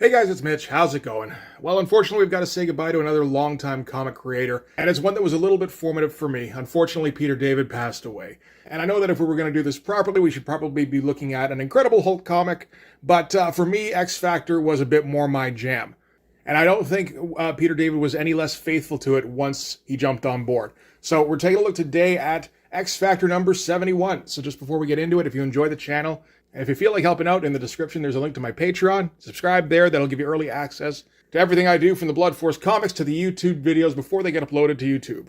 Hey guys, it's Mitch. How's it going? Well, unfortunately, we've got to say goodbye to another longtime comic creator, and it's one that was a little bit formative for me. Unfortunately, Peter David passed away. And I know that if we were going to do this properly, we should probably be looking at an Incredible Hulk comic, but for me, X Factor was a bit more my jam. And I don't think Peter David was any less faithful to it once he jumped on board. So we're taking a look today at X Factor number 71. So just before we get into it, if you enjoy the channel, and if you feel like helping out, in the description there's a link to my Patreon. Subscribe there, that'll give you early access to everything I do, from the Blood Force comics to the YouTube videos before they get uploaded to YouTube.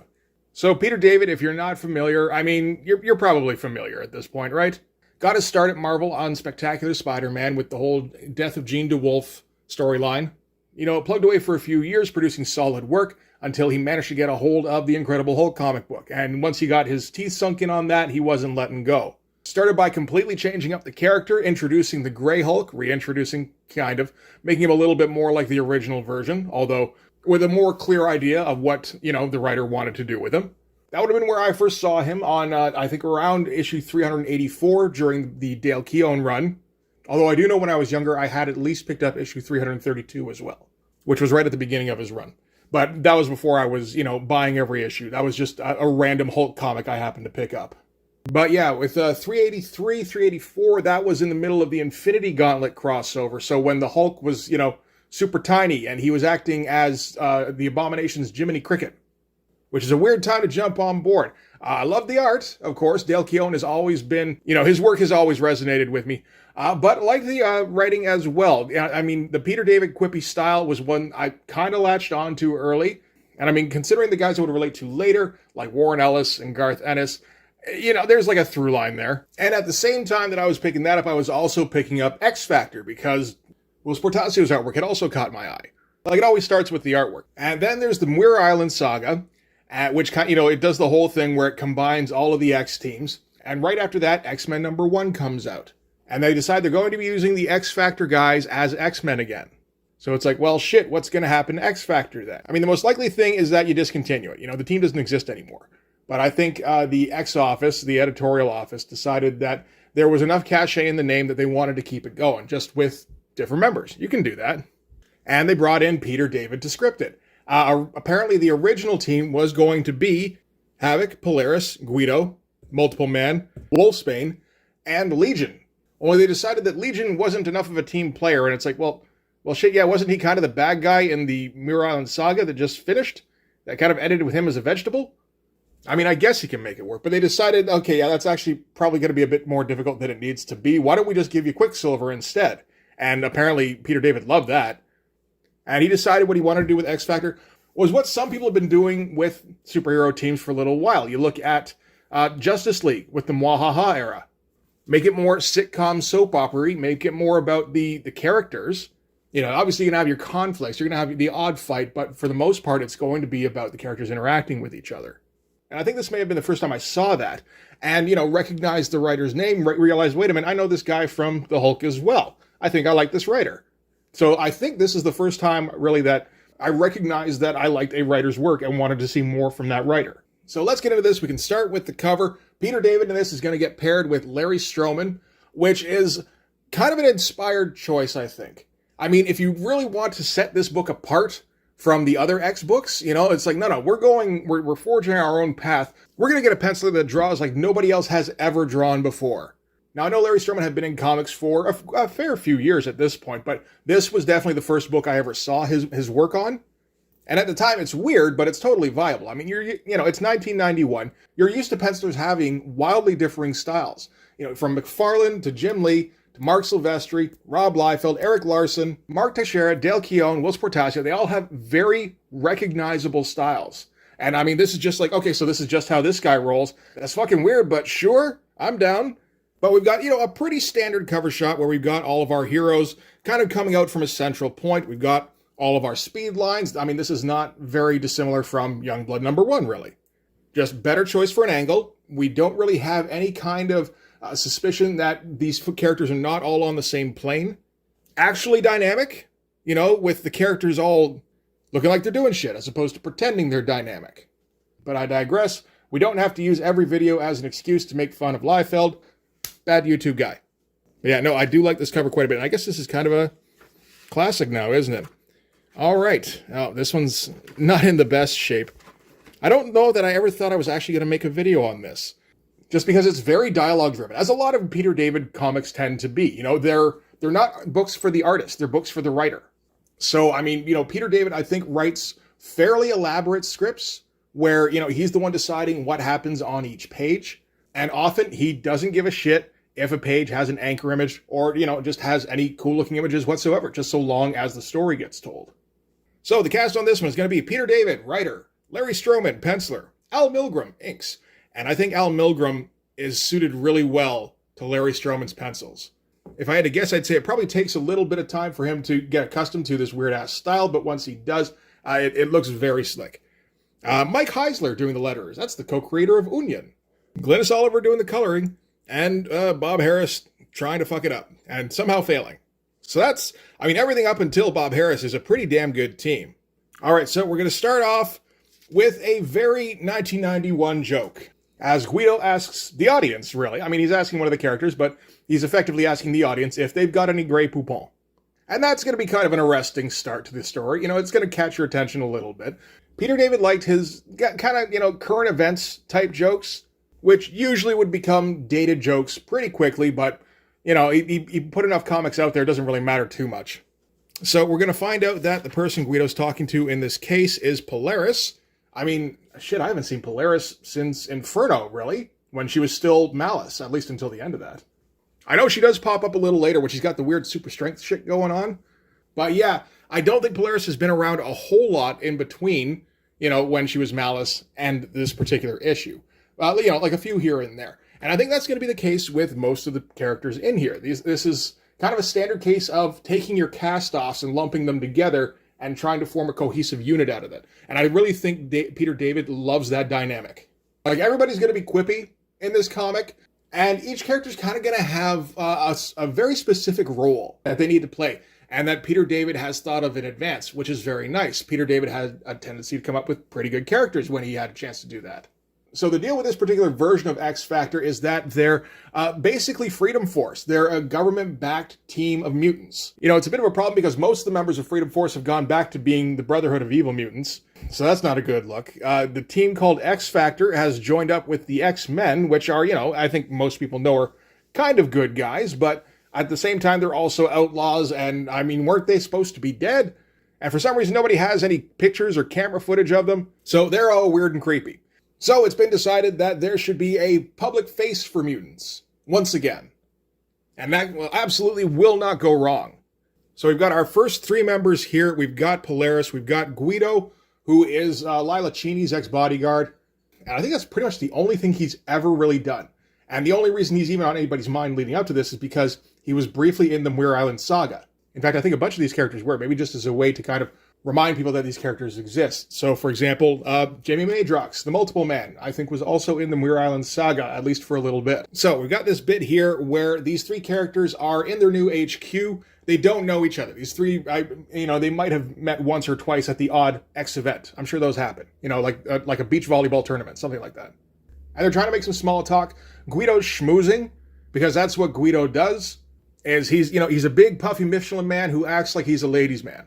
So Peter David, if you're not familiar, I mean, you're probably familiar at this point, right? Got his start at Marvel on Spectacular Spider-Man with the whole Death of Jean DeWolf storyline. You know, plugged away for a few years producing solid work until he managed to get a hold of the Incredible Hulk comic book. And once he got his teeth sunk in on that, he wasn't letting go. Started by completely changing up the character, introducing the Grey Hulk, reintroducing, kind of, making him a little bit more like the original version, although with a more clear idea of what, the writer wanted to do with him. That would have been where I first saw him on, I think, around issue 384 during the Dale Keown run. Although I do know when I was younger, I had at least picked up issue 332 as well, which was right at the beginning of his run. But that was before I was, buying every issue. That was just a random Hulk comic I happened to pick up. But yeah, with 383, 384, that was in the middle of the Infinity Gauntlet crossover. So when the Hulk was, super tiny and he was acting as the Abomination's Jiminy Cricket, which is a weird time to jump on board. I love the art, of course. Dale Keown has always been, his work has always resonated with me. But I like the writing as well. I mean, the Peter David quippy style was one I kind of latched on to early. And I mean, considering the guys I would relate to later, like Warren Ellis and Garth Ennis, there's like a through line there. And at the same time that I was picking that up, I was also picking up X Factor because Will Sportasio's artwork had also caught my eye. Like, it always starts with the artwork. And then there's the Muir Island Saga, which, it does the whole thing where it combines all of the X teams. And right after that, X-Men number 1 comes out. And they decide they're going to be using the X Factor guys as X-Men again. So it's like, well, shit, what's going to happen to X Factor then? I mean, the most likely thing is that you discontinue it. The team doesn't exist anymore. But I think the X office, the editorial office, decided that there was enough cachet in the name that they wanted to keep it going, just with different members. You can do that. And they brought in Peter David to script it. Apparently, the original team was going to be Havoc, Polaris, Guido, Multiple Man, Wolfsbane, and Legion. Only they decided that Legion wasn't enough of a team player, and it's like, well, shit, yeah, wasn't he kind of the bad guy in the Muir Island Saga that just finished? That kind of ended with him as a vegetable? I mean, I guess he can make it work, but they decided, okay, yeah, that's actually probably going to be a bit more difficult than it needs to be. Why don't we just give you Quicksilver instead? And apparently Peter David loved that. And he decided what he wanted to do with X Factor was what some people have been doing with superhero teams for a little while. You look at Justice League with the Mwahaha era. Make it more sitcom soap opera-y, make it more about the characters. Obviously you're going to have your conflicts, you're going to have the odd fight, but for the most part, it's going to be about the characters interacting with each other. And I think this may have been the first time I saw that and, recognized the writer's name, realized, wait a minute, I know this guy from The Hulk as well. I think I like this writer. So I think this is the first time really that I recognized that I liked a writer's work and wanted to see more from that writer. So let's get into this. We can start with the cover. Peter David in this is going to get paired with Larry Stroman, which is kind of an inspired choice, I think. I mean, if you really want to set this book apart from the other X books, it's like, no, we're forging our own path. We're going to get a penciler that draws like nobody else has ever drawn before. Now, I know Larry Stroman had been in comics for a fair few years at this point, but this was definitely the first book I ever saw his work on. And at the time, it's weird, but it's totally viable. I mean, it's 1991. You're used to pencilers having wildly differing styles. From McFarlane to Jim Lee, to Mark Silvestri, Rob Liefeld, Eric Larson, Mark Teixeira, Dale Keown, Will Sportasio, they all have very recognizable styles. And I mean, this is just like, okay, so this is just how this guy rolls. That's fucking weird, but sure, I'm down. But we've got, a pretty standard cover shot where we've got all of our heroes kind of coming out from a central point. We've got all of our speed lines. I mean, this is not very dissimilar from Youngblood number 1, really. Just better choice for an angle. We don't really have any kind of suspicion that these characters are not all on the same plane. Actually dynamic, with the characters all looking like they're doing shit as opposed to pretending they're dynamic. But I digress. We don't have to use every video as an excuse to make fun of Liefeld. Bad YouTube guy. But yeah, no, I do like this cover quite a bit. And I guess this is kind of Classic now, isn't it? All right. Oh, this one's not in the best shape. I don't know that I ever thought I was actually going to make a video on this, just because it's very dialogue driven, as a lot of Peter David comics tend to be. You know, they're not books for the artist, they're books for the writer. So, I mean, you know, Peter David, I think, writes fairly elaborate scripts where, you know, he's the one deciding what happens on each page. And often he doesn't give a shit if a page has an anchor image or, you know, just has any cool looking images whatsoever, just so long as the story gets told. So the cast on this one is going to be Peter David, writer, Larry Stroman, penciler, Al Milgrom, inks. And I think Al Milgrom is suited really well to Larry Stroman's pencils. If I had to guess, I'd say it probably takes a little bit of time for him to get accustomed to this weird-ass style, but once he does, it looks very slick. Mike Heisler doing the letters. That's the co-creator of Union. Glynis Oliver doing the coloring, and Bob Harris trying to fuck it up, and somehow failing. So that's, I mean, everything up until Bob Harris is a pretty damn good team. All right, so we're going to start off with a very 1991 joke, as Guido asks the audience, really. I mean, he's asking one of the characters, but he's effectively asking the audience if they've got any Grey Poupon. And that's going to be kind of an arresting start to the story. You know, it's going to catch your attention a little bit. Peter David liked his kind of, you know, current events type jokes, which usually would become dated jokes pretty quickly, but, you know, he put enough comics out there, it doesn't really matter too much. So we're going to find out that the person Guido's talking to in this case is Polaris. I mean, shit, I haven't seen Polaris since Inferno, really, when she was still Malice, at least until the end of that. I know she does pop up a little later when she's got the weird super strength shit going on. But yeah, I don't think Polaris has been around a whole lot in between, you know, when she was Malice and this particular issue. You know, like a few here and there. And I think that's going to be the case with most of the characters in here. This is kind of a standard case of taking your cast-offs and lumping them together and trying to form a cohesive unit out of it. And I really think Peter David loves that dynamic. Like, everybody's going to be quippy in this comic, and each character's kind of going to have a very specific role that they need to play, and that Peter David has thought of in advance, which is very nice. Peter David had a tendency to come up with pretty good characters when he had a chance to do that. So the deal with this particular version of X Factor is that they're basically Freedom Force. They're a government-backed team of mutants. You know, it's a bit of a problem because most of the members of Freedom Force have gone back to being the Brotherhood of Evil Mutants. So that's not a good look. The team called X Factor has joined up with the X-Men, which are, you know, I think most people know are kind of good guys, but at the same time, they're also outlaws, and, I mean, weren't they supposed to be dead? And for some reason, nobody has any pictures or camera footage of them, so they're all weird and creepy. So it's been decided that there should be a public face for mutants, once again. And that absolutely will not go wrong. So we've got our first three members here. We've got Polaris, we've got Guido, who is Lila Cheney's ex-bodyguard. And I think that's pretty much the only thing he's ever really done. And the only reason he's even on anybody's mind leading up to this is because he was briefly in the Muir Island saga. In fact, I think a bunch of these characters were, maybe just as a way to kind of remind people that these characters exist. So, for example, Jamie Madrox, the Multiple Man, I think was also in the Muir Island saga, at least for a little bit. So, we've got this bit here where these three characters are in their new HQ. They don't know each other. These three, you know, they might have met once or twice at the odd X event. I'm sure those happen. You know, like a beach volleyball tournament, something like that. And they're trying to make some small talk. Guido's schmoozing, because that's what Guido does, is he's a big, puffy Michelin man who acts like he's a ladies' man.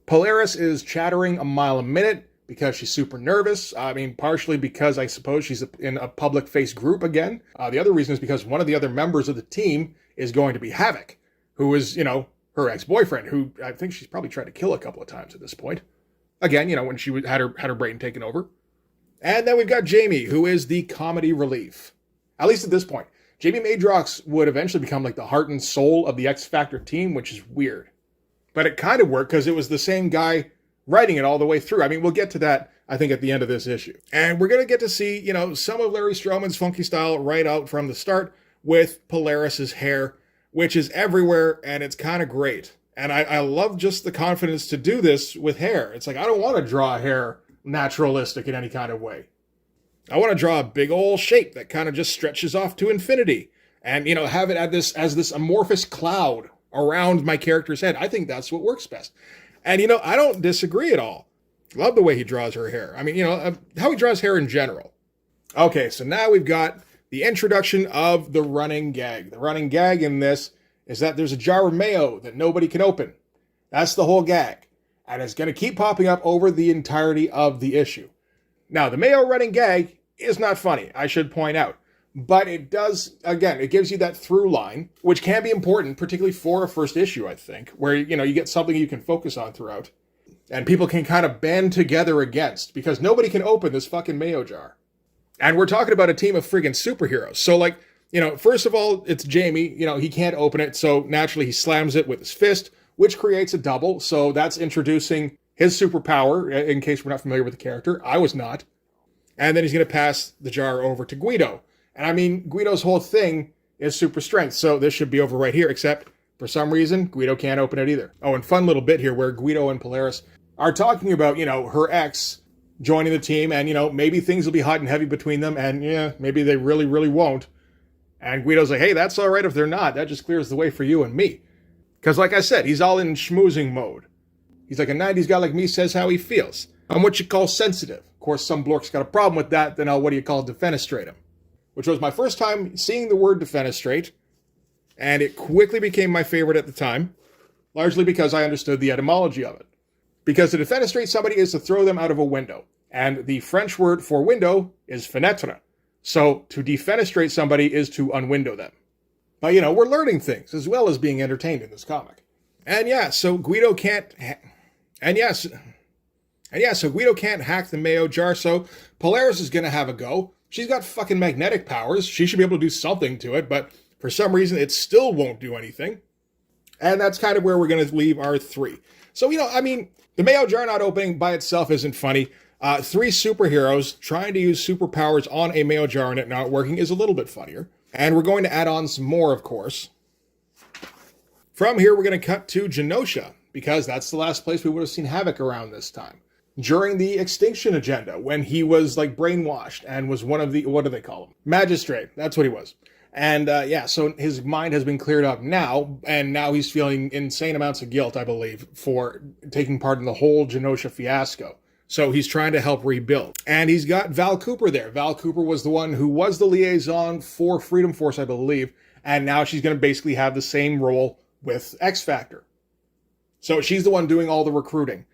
Polaris is chattering a mile a minute because she's super nervous. I mean, partially because I suppose she's in a public face group again. The other reason is because one of the other members of the team is going to be Havoc, who is, you know, her ex-boyfriend, who I think she's probably tried to kill a couple of times at this point. Again, you know, when she had her brain taken over. And then we've got Jamie, who is the comedy relief. At least at this point. Jamie Madrox would eventually become like the heart and soul of the X Factor team, which is weird. But it kind of worked because it was the same guy writing it all the way through. I mean, we'll get to that, I think, at the end of this issue. And we're going to get to see, you know, some of Larry Stroman's funky style right out from the start with Polaris's hair, which is everywhere, and it's kind of great. And I love just the confidence to do this with hair. It's like, I don't want to draw hair naturalistic in any kind of way. I want to draw a big old shape that kind of just stretches off to infinity. And, you know, have it as this amorphous cloud around my character's head. I think that's what works best. And, you know, I don't disagree at all. Love the way he draws her hair. I mean, you know, how he draws hair in general. Okay, so now we've got the introduction of the running gag. The running gag in this is that there's a jar of mayo that nobody can open. That's the whole gag. And it's going to keep popping up over the entirety of the issue. Now, the Mayo running gag is not funny, I should point out. But it does, again, it gives you that through line, which can be important, particularly for a first issue, I think, where, you get something you can focus on throughout. And people can kind of band together against, because nobody can open this fucking Mayo jar. And we're talking about a team of friggin' superheroes. So, first of all, it's Jamie. He can't open it, so naturally he slams it with his fist, which creates a double. So that's introducing his superpower, in case we're not familiar with the character. I was not. And then he's going to pass the jar over to Guido. And I mean, Guido's whole thing is super strength, so this should be over right here, except for some reason, Guido can't open it either. Oh, and fun little bit here where Guido and Polaris are talking about, her ex joining the team, and, maybe things will be hot and heavy between them, and yeah, maybe they really, really won't. And Guido's like, hey, that's all right if they're not. That just clears the way for you and me. Because like I said, he's all in schmoozing mode. He's like a 90s guy like me says how he feels. I'm what you call sensitive. Of course, some blork's got a problem with that, then I'll, defenestrate him. Which was my first time seeing the word defenestrate, and it quickly became my favorite at the time, largely because I understood the etymology of it. Because to defenestrate somebody is to throw them out of a window, and the French word for window is fenêtre. So to defenestrate somebody is to unwindow them. But, we're learning things as well as being entertained in this comic. And yeah, so Guido can't... so Guido can't hack the Mayo jar, so Polaris is going to have a go. She's got fucking magnetic powers. She should be able to do something to it, but for some reason, it still won't do anything. And that's kind of where we're going to leave our 3. So, the Mayo jar not opening by itself isn't funny. 3 superheroes trying to use superpowers on a Mayo jar and it not working is a little bit funnier. And we're going to add on some more, of course. From here, we're going to cut to Genosha, because that's the last place we would have seen Havoc around this time. During the Extinction Agenda, when he was, brainwashed and was one of the, what do they call him? Magistrate. That's what he was. And, so his mind has been cleared up now, and now he's feeling insane amounts of guilt, I believe, for taking part in the whole Genosha fiasco. So he's trying to help rebuild. And he's got Val Cooper there. Val Cooper was the one who was the liaison for Freedom Force, I believe, and now she's going to basically have the same role with X Factor. So she's the one doing all the recruiting.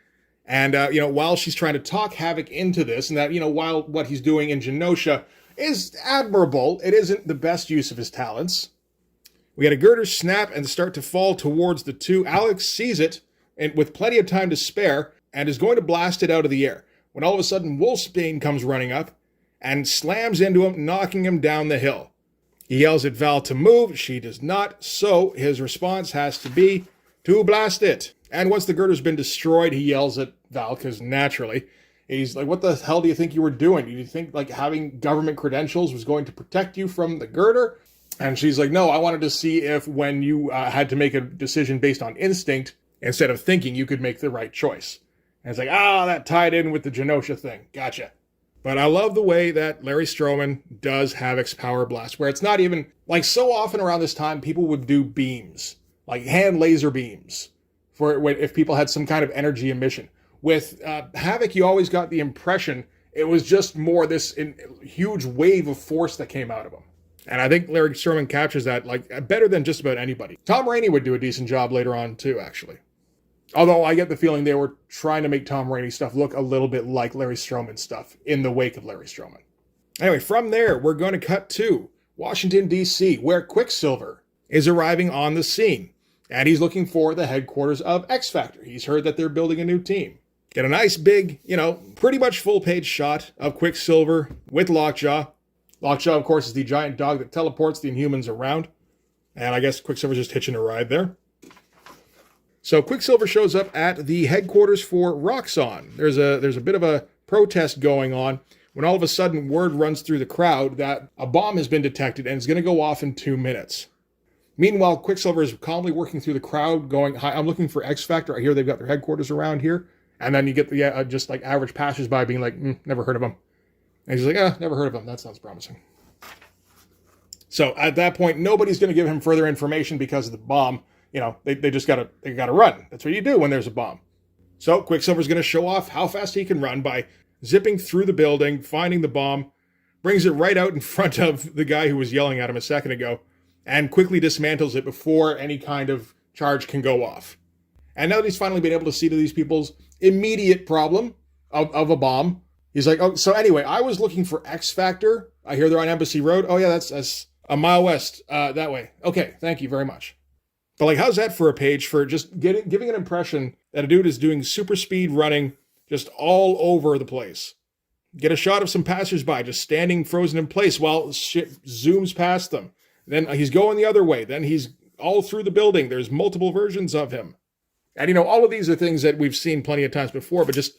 And, while she's trying to talk Havoc into this, and that, while what he's doing in Genosha is admirable, it isn't the best use of his talents. We had a girder snap and start to fall towards the 2. Alex sees it, and with plenty of time to spare, and is going to blast it out of the air. When all of a sudden, Wolfsbane comes running up and slams into him, knocking him down the hill. He yells at Val to move. She does not, so his response has to be to blast it. And once the girder's been destroyed, he yells at Val, because naturally, he's like, what the hell do you think you were doing? Do you think, having government credentials was going to protect you from the girder? And she's like, no, I wanted to see if when you had to make a decision based on instinct, instead of thinking, you could make the right choice. And it's like, that tied in with the Genosha thing. Gotcha. But I love the way that Larry Stroman does Havoc's Power Blast, where it's not even, so often around this time, people would do beams, hand laser beams, for if people had some kind of energy emission. With Havoc, you always got the impression it was just more this huge wave of force that came out of him. And I think Larry Stroman captures that better than just about anybody. Tom Rainey would do a decent job later on too, actually. Although I get the feeling they were trying to make Tom Rainey stuff look a little bit like Larry Stroman stuff in the wake of Larry Stroman. Anyway, from there, we're going to cut to Washington, D.C., where Quicksilver is arriving on the scene. And he's looking for the headquarters of X Factor. He's heard that they're building a new team. Get a nice big, pretty much full-page shot of Quicksilver with Lockjaw. Lockjaw, of course, is the giant dog that teleports the Inhumans around. And I guess Quicksilver's just hitching a ride there. So Quicksilver shows up at the headquarters for Roxxon. There's a bit of a protest going on when all of a sudden word runs through the crowd that a bomb has been detected and is going to go off in 2 minutes. Meanwhile, Quicksilver is calmly working through the crowd going, hi, I'm looking for X Factor. I hear they've got their headquarters around here. And then you get the just average passersby being like, never heard of them. And he's like, never heard of them. That sounds promising. So at that point, nobody's going to give him further information because of the bomb. They just gotta run. That's what you do when there's a bomb. So Quicksilver's going to show off how fast he can run by zipping through the building, finding the bomb, brings it right out in front of the guy who was yelling at him a second ago, and quickly dismantles it before any kind of charge can go off. And now that he's finally been able to see to these people's immediate problem of a bomb, he's like, oh, so anyway, I was looking for X Factor. I hear they're on Embassy Road. Oh yeah, that's a mile west, that way. Okay, thank you very much. But like, how's that for a page for just giving an impression that a dude is doing super speed running just all over the place? Get a shot of some passersby just standing frozen in place while shit zooms past them. Then he's going the other way. Then he's all through the building. There's multiple versions of him. And, you know, all of these are things that we've seen plenty of times before, but just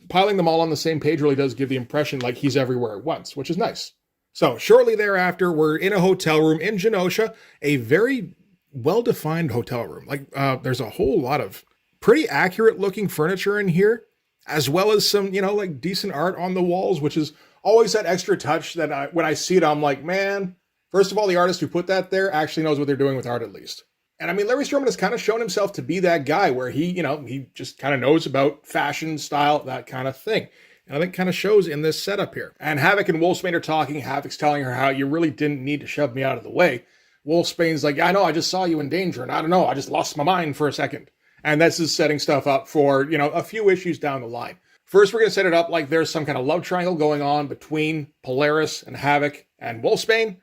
piling them all on the same page really does give the impression like he's everywhere at once, which is nice. So shortly thereafter, we're in a hotel room in Genosha, a very well-defined hotel room. Like, there's a whole lot of pretty accurate-looking furniture in here, as well as some, you know, like decent art on the walls, which is always that extra touch that when I see it, I'm like, man, first of all, the artist who put that there actually knows what they're doing with art at least. And I mean, Larry Stroman has kind of shown himself to be that guy where he, you know, he just kind of knows about fashion, style, that kind of thing. And I think kind of shows in this setup here. And Havoc and Wolfsbane are talking. Havoc's telling her how you really didn't need to shove me out of the way. Wolfsbane's like, yeah, I know, I just saw you in danger. And I don't know, I just lost my mind for a second. And this is setting stuff up for, you know, a few issues down the line. First, we're going to set it up like there's some kind of love triangle going on between Polaris and Havoc and Wolfsbane.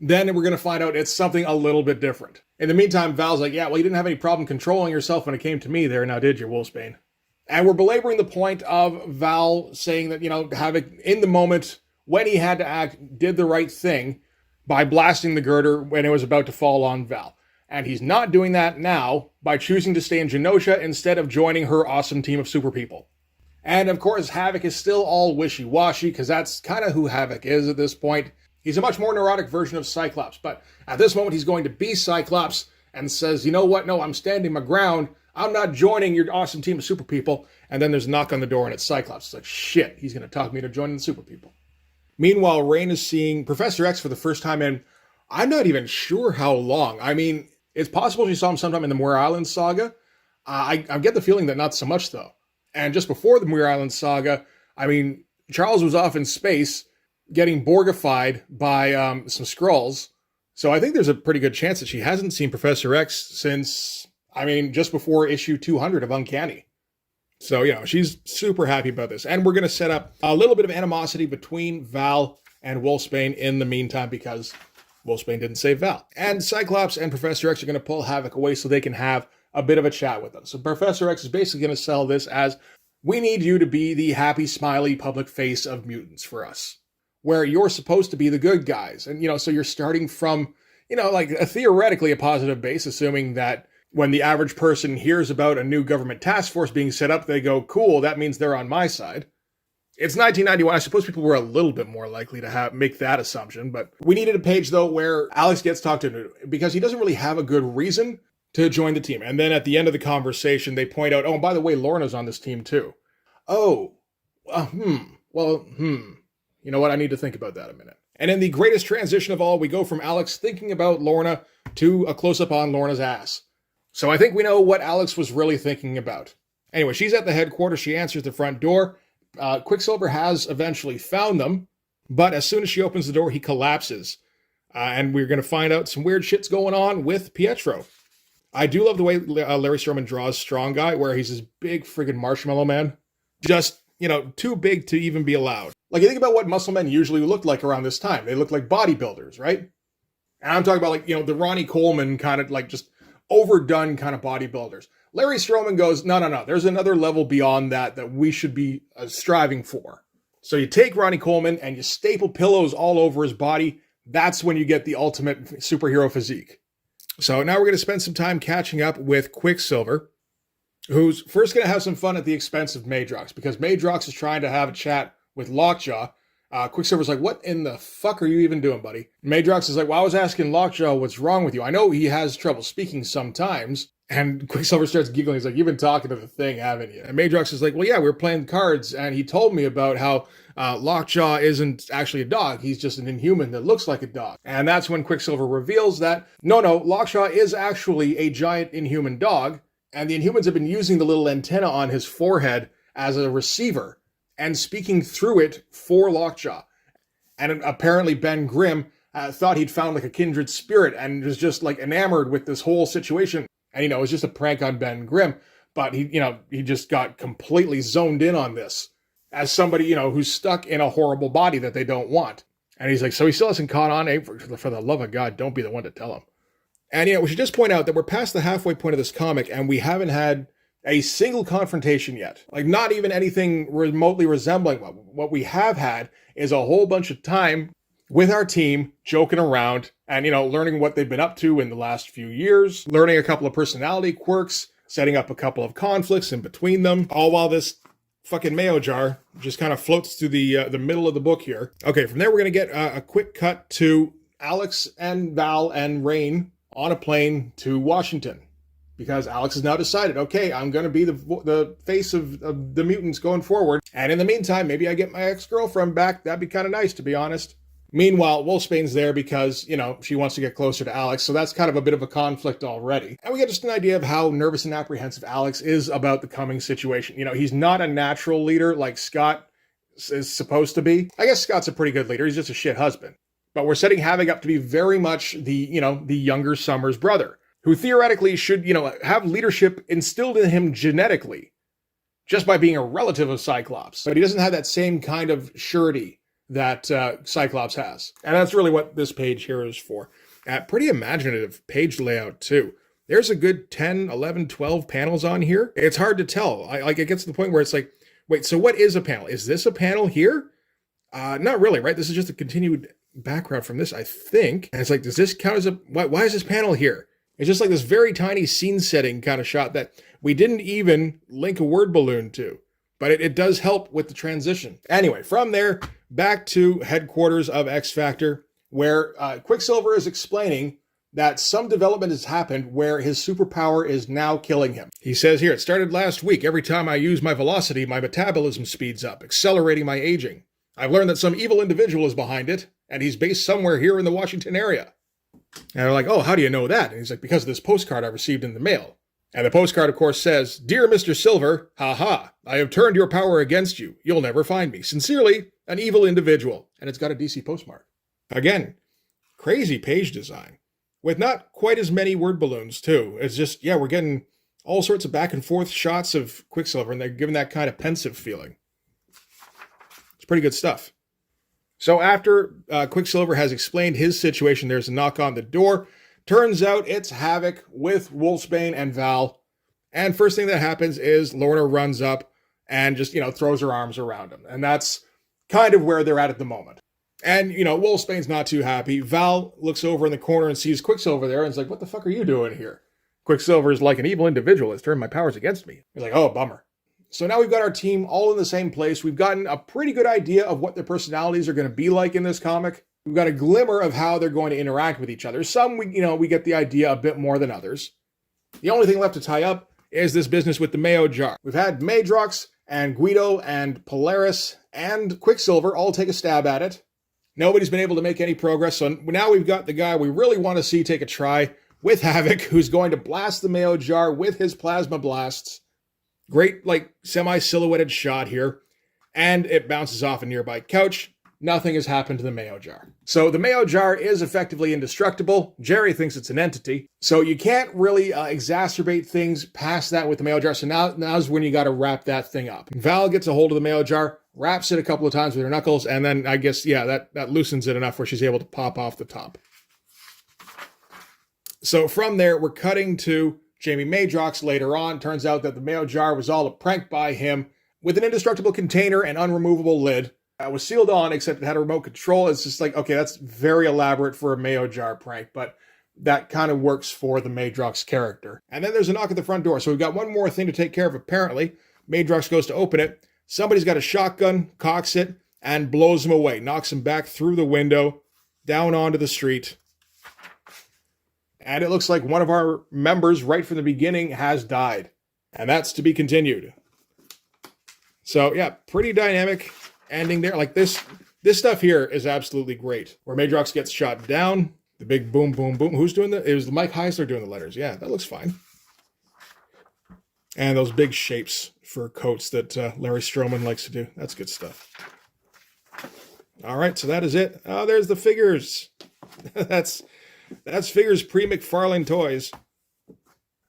Then we're going to find out it's something a little bit different. In the meantime, Val's like, yeah, well, you didn't have any problem controlling yourself when it came to me there, now did you, Wolfsbane? And we're belaboring the point of Val saying that, you know, Havoc, in the moment, when he had to act, did the right thing by blasting the girder when it was about to fall on Val. And he's not doing that now by choosing to stay in Genosha instead of joining her awesome team of super people. And of course, Havoc is still all wishy-washy, because that's kind of who Havoc is at this point. He's a much more neurotic version of Cyclops, but at this moment he's going to be Cyclops and says, you know what, no, I'm standing my ground. I'm not joining your awesome team of super people. And then there's a knock on the door and it's Cyclops. It's like, shit, he's going to talk me into joining the super people. Meanwhile, Rain is seeing Professor X for the first time in, I'm not even sure how long. I mean, it's possible she saw him sometime in the Muir Island saga. I get the feeling that not so much, though. And just before the Muir Island saga, I mean, Charles was off in space getting Borgified by some Skrulls. So I think there's a pretty good chance that she hasn't seen Professor X since, I mean, just before issue 200 of Uncanny. So, you know, she's super happy about this. And we're going to set up a little bit of animosity between Val and Wolfsbane in the meantime, because Wolfsbane didn't save Val. And Cyclops and Professor X are going to pull Havoc away so they can have a bit of a chat with them. So Professor X is basically going to sell this as, we need you to be the happy, smiley public face of mutants for us, where you're supposed to be the good guys. And, you know, so you're starting from, you know, like theoretically a positive base, assuming that when the average person hears about a new government task force being set up, they go, cool, that means they're on my side. It's 1991. I suppose people were a little bit more likely to make that assumption, but we needed a page, though, where Alex gets talked to because he doesn't really have a good reason to join the team. And then at the end of the conversation, they point out, oh, and by the way, Lorna's on this team, too. Oh, you know what? I need to think about that a minute. And in the greatest transition of all, we go from Alex thinking about Lorna to a close-up on Lorna's ass. So I think we know what Alex was really thinking about. Anyway, she's at the headquarters. She answers the front door. Quicksilver has eventually found them, but as soon as she opens the door, he collapses. And we're going to find out some weird shit's going on with Pietro. I do love the way Larry Stroman draws Strong Guy, where he's this big friggin' marshmallow man. Just, you know, too big to even be allowed. Like, you think about what muscle men usually looked like around this time. They look like bodybuilders, right? And I'm talking about, like, you know, the Ronnie Coleman kind of, like, just overdone kind of bodybuilders. Larry Stroman goes, no. There's another level beyond that we should be striving for. So you take Ronnie Coleman and you staple pillows all over his body. That's when you get the ultimate superhero physique. So now we're going to spend some time catching up with Quicksilver, who's first going to have some fun at the expense of Madrox, because Madrox is trying to have a chat with Lockjaw. Quicksilver's like, what in the fuck are you even doing, buddy? Madrox is like, well, I was asking Lockjaw what's wrong with you. I know he has trouble speaking sometimes. And Quicksilver starts giggling. He's like, you've been talking to the thing, haven't you? And Madrox is like, well, yeah, we were playing cards, and he told me about how Lockjaw isn't actually a dog. He's just an inhuman that looks like a dog. And that's when Quicksilver reveals that, no, Lockjaw is actually a giant inhuman dog, and the Inhumans have been using the little antenna on his forehead as a receiver and speaking through it for Lockjaw. And apparently Ben Grimm thought he'd found like a kindred spirit and was just like enamored with this whole situation. And, it was just a prank on Ben Grimm. But he just got completely zoned in on this as somebody, who's stuck in a horrible body that they don't want. And he's like, so he still hasn't caught on, eh? For the love of God, don't be the one to tell him. And, we should just point out that we're past the halfway point of this comic, and we haven't had a single confrontation yet. Like, not even anything remotely resembling what we have had is a whole bunch of time with our team joking around and, learning what they've been up to in the last few years, learning a couple of personality quirks, setting up a couple of conflicts in between them, all while this fucking mayo jar just kind of floats through the middle of the book here. Okay, from there we're going to get a quick cut to Alex and Val and Rain on a plane to Washington. Because Alex has now decided, okay, I'm going to be the face of the mutants going forward. And in the meantime, maybe I get my ex-girlfriend back. That'd be kind of nice, to be honest. Meanwhile, Wolfsbane's there because, she wants to get closer to Alex. So that's kind of a bit of a conflict already. And we get just an idea of how nervous and apprehensive Alex is about the coming situation. He's not a natural leader like Scott is supposed to be. I guess Scott's a pretty good leader. He's just a shit husband. But we're setting Havoc up to be very much the younger Summers brother, who theoretically should, have leadership instilled in him genetically, just by being a relative of Cyclops. But he doesn't have that same kind of surety that Cyclops has. And that's really what this page here is for. Pretty imaginative page layout, too. There's a good 10, 11, 12 panels on here. It's hard to tell. It gets to the point where it's like, wait, so what is a panel? Is this a panel here? Not really, right? This is just a continued background from this, I think. And it's like, does this count as a... Why is this panel here? It's just like this very tiny scene setting kind of shot that we didn't even link a word balloon to. But it does help with the transition. Anyway, from there, back to headquarters of X Factor, where Quicksilver is explaining that some development has happened where his superpower is now killing him. He says here, it started last week. Every time I use my velocity, my metabolism speeds up, accelerating my aging. I've learned that some evil individual is behind it, and he's based somewhere here in the Washington area. And they're like, oh, how do you know that? And he's like, because of this postcard I received in the mail. And the postcard, of course, says, Dear Mr. Silver, ha, I have turned your power against you. You'll never find me. Sincerely, an evil individual. And it's got a DC postmark. Again, crazy page design. With not quite as many word balloons, too. It's just, we're getting all sorts of back and forth shots of Quicksilver, and they're giving that kind of pensive feeling. It's pretty good stuff. So after Quicksilver has explained his situation, there's a knock on the door. Turns out it's Havoc with Wolfsbane and Val. And first thing that happens is Lorna runs up and just, throws her arms around him. And that's kind of where they're at the moment. And, Wolfsbane's not too happy. Val looks over in the corner and sees Quicksilver there and is like, what the fuck are you doing here? Quicksilver is like an evil individual has turned my powers against me. He's like, oh, bummer. So now we've got our team all in the same place. We've gotten a pretty good idea of what their personalities are going to be like in this comic. We've got a glimmer of how they're going to interact with each other. Some, we get the idea a bit more than others. The only thing left to tie up is this business with the Mayo jar. We've had Madrox and Guido and Polaris and Quicksilver all take a stab at it. Nobody's been able to make any progress. So now we've got the guy we really want to see take a try with Havoc, who's going to blast the Mayo jar with his plasma blasts. Great, semi-silhouetted shot here. And it bounces off a nearby couch. Nothing has happened to the Mayo jar. So the Mayo jar is effectively indestructible. Jerry thinks it's an entity. So you can't really exacerbate things past that with the Mayo jar. So now's when you got to wrap that thing up. Val gets a hold of the Mayo jar, wraps it a couple of times with her knuckles, and then I guess, that loosens it enough where she's able to pop off the top. So from there, we're cutting to Jamie Madrox later on. Turns out that the Mayo jar was all a prank by him with an indestructible container and unremovable lid. It was sealed on, except it had a remote control. It's just like, okay, that's very elaborate for a Mayo jar prank, but that kind of works for the Madrox character. And then there's a knock at the front door. So we've got one more thing to take care of, apparently. Madrox goes to open it. Somebody's got a shotgun, cocks it, and blows him away. Knocks him back through the window, down onto the street. And it looks like one of our members right from the beginning has died. And that's to be continued. So, pretty dynamic ending there. Like this stuff here is absolutely great. Where Madrox gets shot down, the big boom, boom, boom. Who's doing that? It was Mike Heisler doing the letters. Yeah, that looks fine. And those big shapes for coats that Larry Stroman likes to do. That's good stuff. All right, so that is it. Oh, there's the figures. That's Figures pre-McFarlane Toys.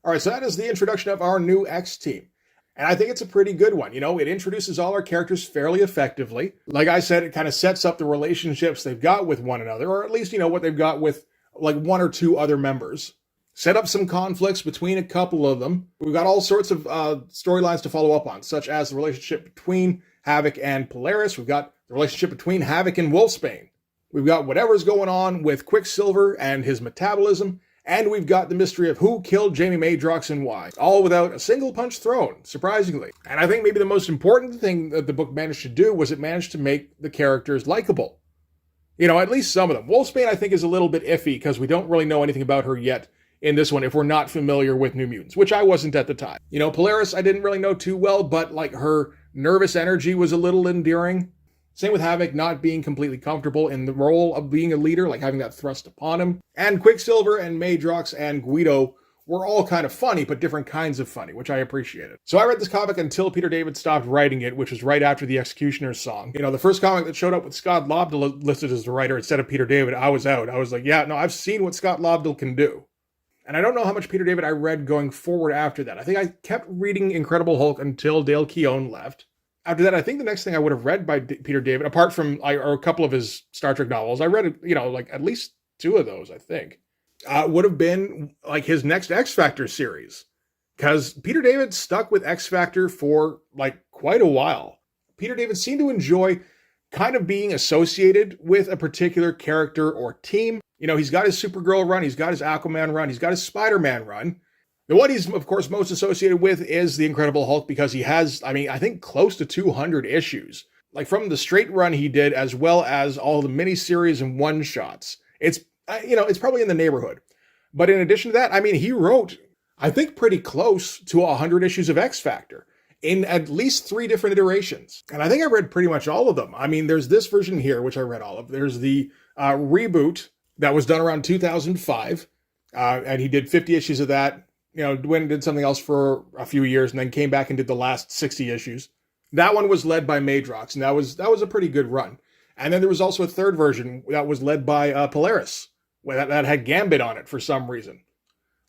All right, so that is the introduction of our new X team. And I think it's a pretty good one. You know, it introduces all our characters fairly effectively. Like I said, it kind of sets up the relationships they've got with one another, or at least, you know, what they've got with like one or two other members. Set up some conflicts between a couple of them. We've got all sorts of storylines to follow up on, such as the relationship between Havoc and Polaris. We've got the relationship between Havoc and Wolfsbane. We've got whatever's going on with Quicksilver and his metabolism. And we've got the mystery of who killed Jamie Madrox and why. All without a single punch thrown, surprisingly. And I think maybe the most important thing that the book managed to do was it managed to make the characters likable. You know, at least some of them. Wolfsbane, I think, is a little bit iffy because we don't really know anything about her yet in this one if we're not familiar with New Mutants, which I wasn't at the time. You know, Polaris, I didn't really know too well, but like her nervous energy was a little endearing. Same with Havoc not being completely comfortable in the role of being a leader, like having that thrust upon him. And Quicksilver and Madrox and Guido were all kind of funny, but different kinds of funny, which I appreciated. So I read this comic until Peter David stopped writing it, which was right after the Executioner's song. You know, the first comic that showed up with Scott Lobdell listed as the writer instead of Peter David, I was out. I was like, yeah, no, I've seen what Scott Lobdell can do. And I don't know how much Peter David I read going forward after that. I think I kept reading Incredible Hulk until Dale Keown left. After that, I think the next thing I would have read by Peter David, apart from or a couple of his Star Trek novels, I read, you know, like at least two of those, I think, would have been like his next X Factor series. Because Peter David stuck with X Factor for like quite a while. Peter David seemed to enjoy kind of being associated with a particular character or team. You know, he's got his Supergirl run, he's got his Aquaman run, he's got his Spider-Man run. The one he's, of course, most associated with is the Incredible Hulk because he has, I mean, I think close to 200 issues. Like from the straight run he did, as well as all the miniseries and one-shots. It's, you know, it's probably in the neighborhood. But in addition to that, I mean, he wrote, I think, pretty close to 100 issues of X Factor in at least 3 different iterations. And I think I read pretty much all of them. I mean, there's this version here, which I read all of. There's the reboot that was done around 2005. And he did 50 issues of that. You know, went and did something else for a few years and then came back and did the last 60 issues. That one was led by Madrox, and that was a pretty good run. And then there was also a third version that was led by Polaris, that had Gambit on it for some reason.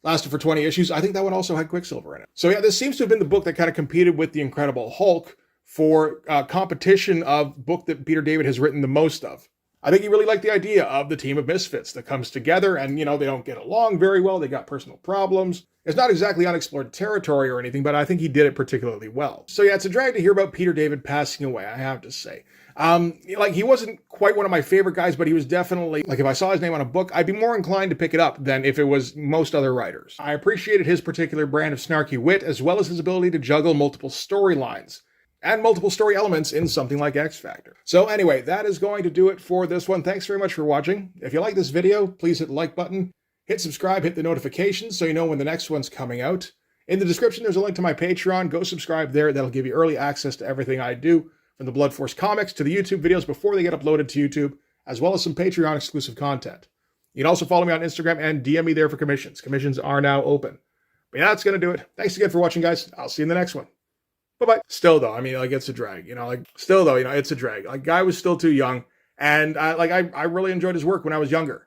Lasted for 20 issues. I think that one also had Quicksilver in it. So yeah, this seems to have been the book that kind of competed with the Incredible Hulk for competition of book that Peter David has written the most of. I think he really liked the idea of the team of misfits that comes together and, you know, they don't get along very well. They got personal problems. It's not exactly unexplored territory or anything, but I think he did it particularly well. So yeah, it's a drag to hear about Peter David passing away, I have to say. Like, he wasn't quite one of my favorite guys, but he was definitely, like, if I saw his name on a book, I'd be more inclined to pick it up than if it was most other writers. I appreciated his particular brand of snarky wit, as well as his ability to juggle multiple storylines and multiple story elements in something like X Factor. So anyway, that is going to do it for this one. Thanks very much for watching. If you like this video, please hit the like button, hit subscribe, hit the notifications so you know when the next one's coming out. In the description, there's a link to my Patreon. Go subscribe there. That'll give you early access to everything I do, from the Blood Force comics to the YouTube videos before they get uploaded to YouTube, as well as some Patreon exclusive content. You can also follow me on Instagram and DM me there for commissions. Commissions are now open. But yeah, that's going to do it. Thanks again for watching, guys. I'll see you in the next one. Bye-bye. Still, though, I mean, like, it's a drag, you know, like, still, though, you know, it's a drag. Like, guy was still too young, and, I really enjoyed his work when I was younger.